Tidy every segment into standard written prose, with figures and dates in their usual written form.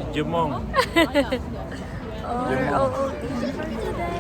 Jumong. Or OOTD for today.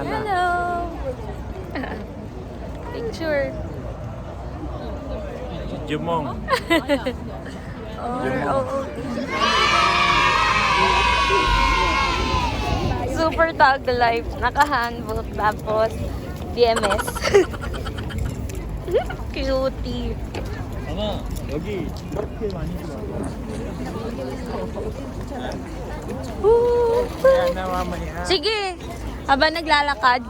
Hello! Picture. Jumong. Or OOTD. Super tag life. Naka-handbook. Tapos, DMS. Cutie. Ano? 여기 이렇게 많이 좋아. Kaya namamaya. Sige! Habang naglalakad.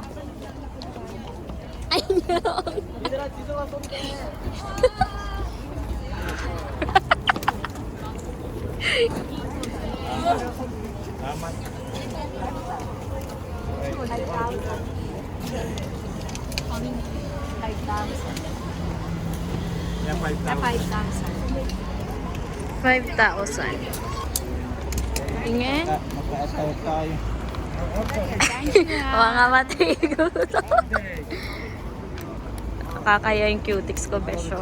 Ay, no! Aman. Yan 5,000. Tingin? Magkakatawag tayo. Mga matigo to. Kakaya yung cutics ko, besyo.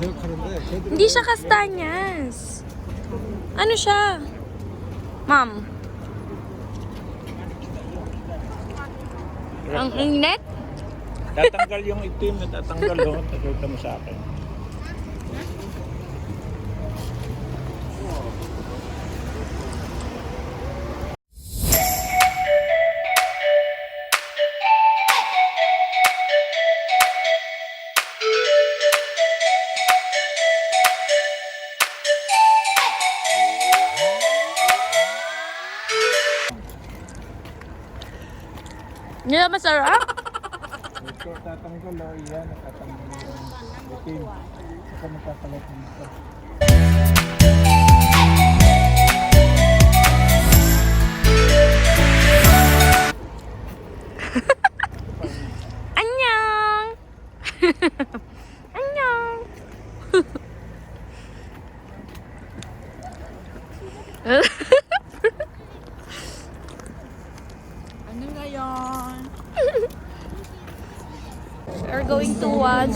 Hindi siya kastanyas. Ano siya? Ma'am. Ang init? Tatanggal yung itim na tatanggal doon. Tatanggal mo sa akin. Hindi na masarap? Ito tatanggal o iyan. Tatanggal yung itim. Saka magkakalat dito. Annyeong! Annyeong! Ano ngayon? We're going to watch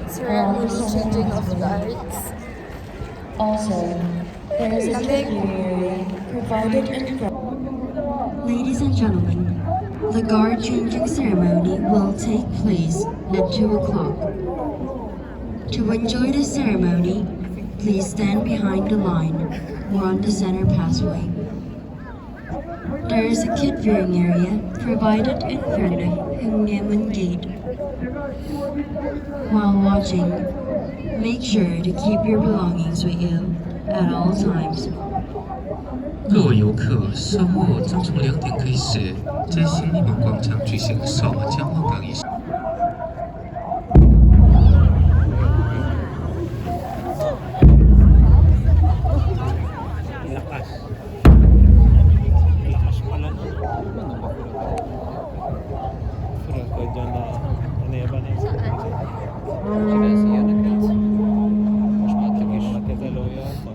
ceremony changing of guards. Also, there is a area provided in front. Ladies and gentlemen, the guard changing ceremony will take place at 2 o'clock. To enjoy the ceremony, please stand behind the line or on the center pathway. There is a kid viewing area provided in front of Hungnaemun Gate. While watching, make sure to keep your belongings with you at all times. 各位游客，稍后将从2点开始，在新力芒广场举行扫码交换港仪式。Lakas. Lakas pala nun. Sarap ka dyan na ano yan ba na yun? Matatalo yan pa.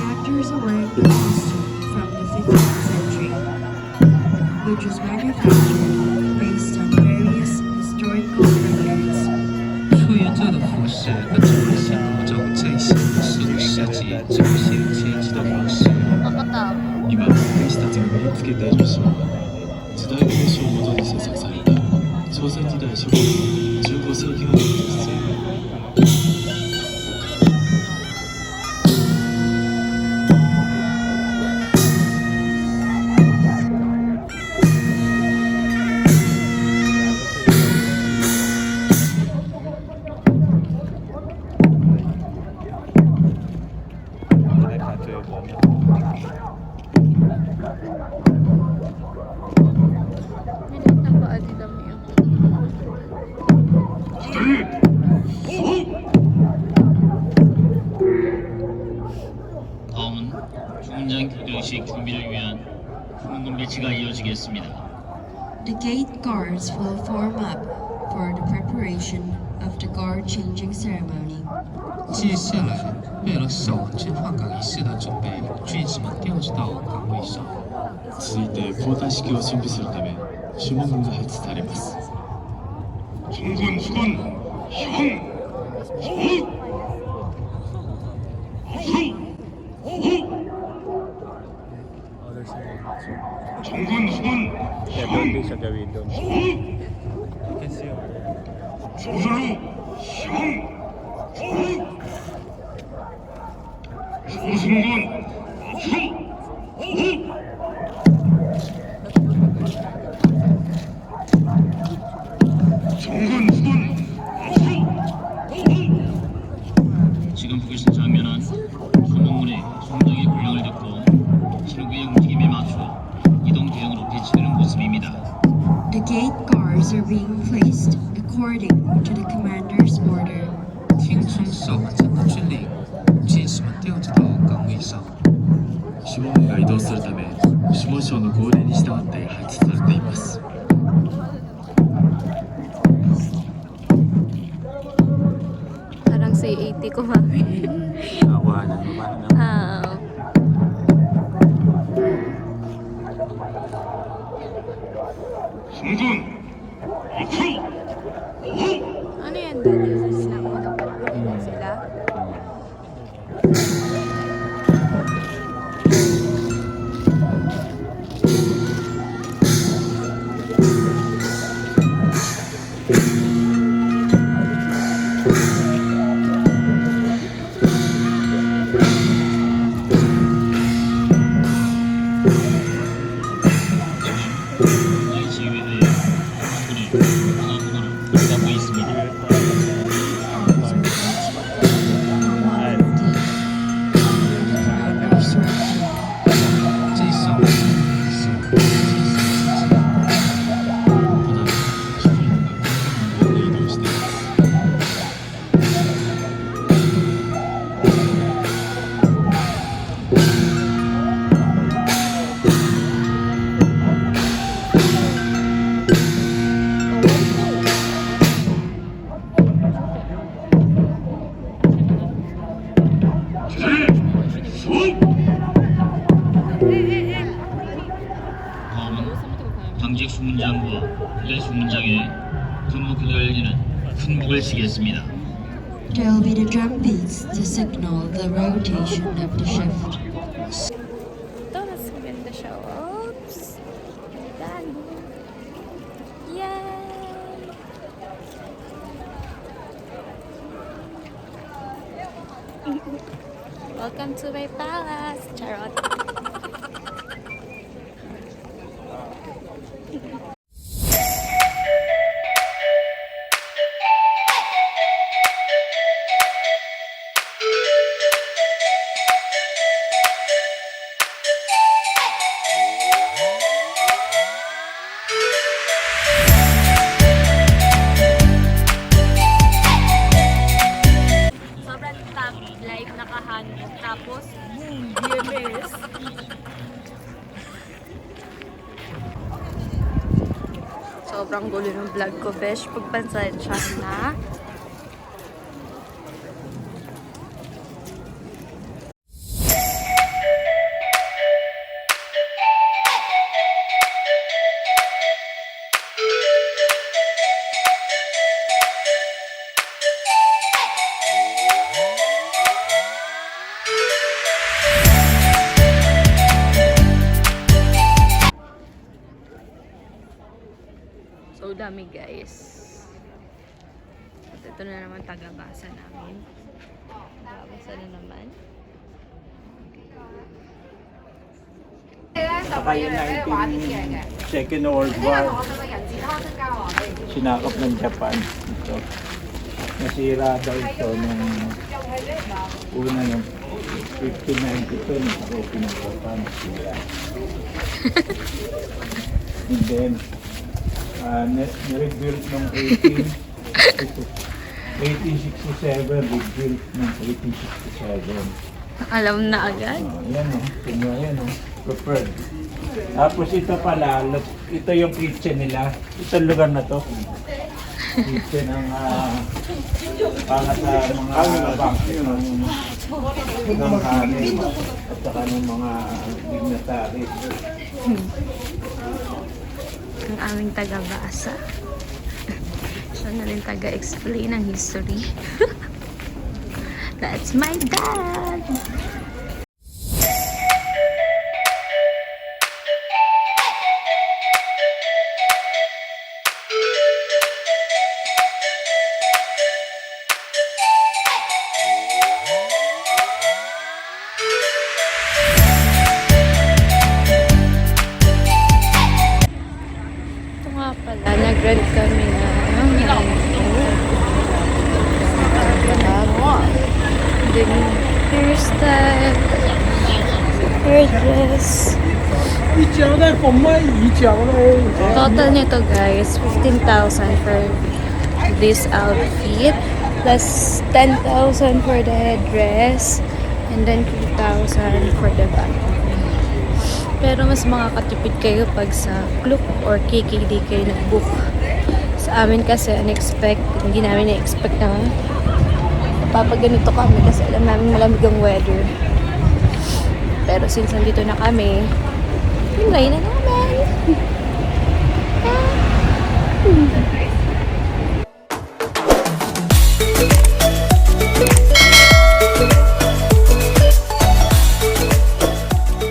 Actors are wearing a costume from the 15th century, which was manufactured based on various historical records. 出演者的服饰跟着文献物种在新15世纪彰显阶级的模式。今私たちが身につけている衣装は時代の印象をもとに制作された朝鮮時代初期の15世紀のものです。다음은 중장 교정식 준비를 위한 후문금 배치가 이어지겠습니다. The gate guards will form up for the preparation of the guard changing ceremony. 接下来，为了扫完交换港仪式的准备，军士们调置到岗位上。続いて交代式を準備するため守門軍が配置されます。 정군 수군 형 호 정군 수군 Kaya doon din siya gawin doon. Kasi yun. 조선로 형 조승군 정군 수군 지금 보고 계신 장면은 소문문의 총장의 군령을 듣고 신호구의 움직임에 맞춰 이동 대응으로 배치되는 모습입니다. The gate guards are being placed according to the commander's order. 听从扫完交的军令，军士们调置到岗位上。守門軍が移動するため守門省の号令に従って配置されています。 Parang si 80 ko, mami. Awanan mo ba? Ah. 승군 앞으로 Ano yan, Daddy? Sinabi mo dapat sila? 당직 주문장과 부대 주문장의 근무표가 열리는 큰 북을 치겠습니다. There will be the drum beats to signal the rotation of the shift. Ito, mas maganda siya. Oops! Yan. Yay! Welcome to my palace! Charot! Sobrang top life nakahanap. Tapos, boom! BMS! Sobrang gulo ng vlog ko, besh. Pagpansensya na. So, dami guys. At ito na naman tagabasa namin. Tagabasa na naman. Saka yung 19 World War, sinakop ng Japan. Ito. Nasira daw ito nung una yung 1592 nung ako pinagpapan. Nasira. And then, rebuilt nung 1867, rebuilt nung 1867. Alam na agad. Yan o, tingnan yan o, preferred. Tapos ito pala, ito yung kitchen nila. Itong lugar na to. Kitchen ang para sa mga bangko ng kanin at saka ng mga dignitary. Ang aming taga-basa. Siya na rin taga-explain ng history. That's my dad! Ito nga pala, nag-rent kami na then hairstyle, hairdress. Total nito guys, 15,000 for this outfit, plus 10,000 for the headdress, and then 2,000 for the bag. Pero mas makakatipid kayo pag sa Klook or KKD kayo nag-book. Sa amin kasi unexpected, hindi namin na-expect na papaganito kami kasi alam namin malamig ang weather. Pero since nandito na kami, yun na namin.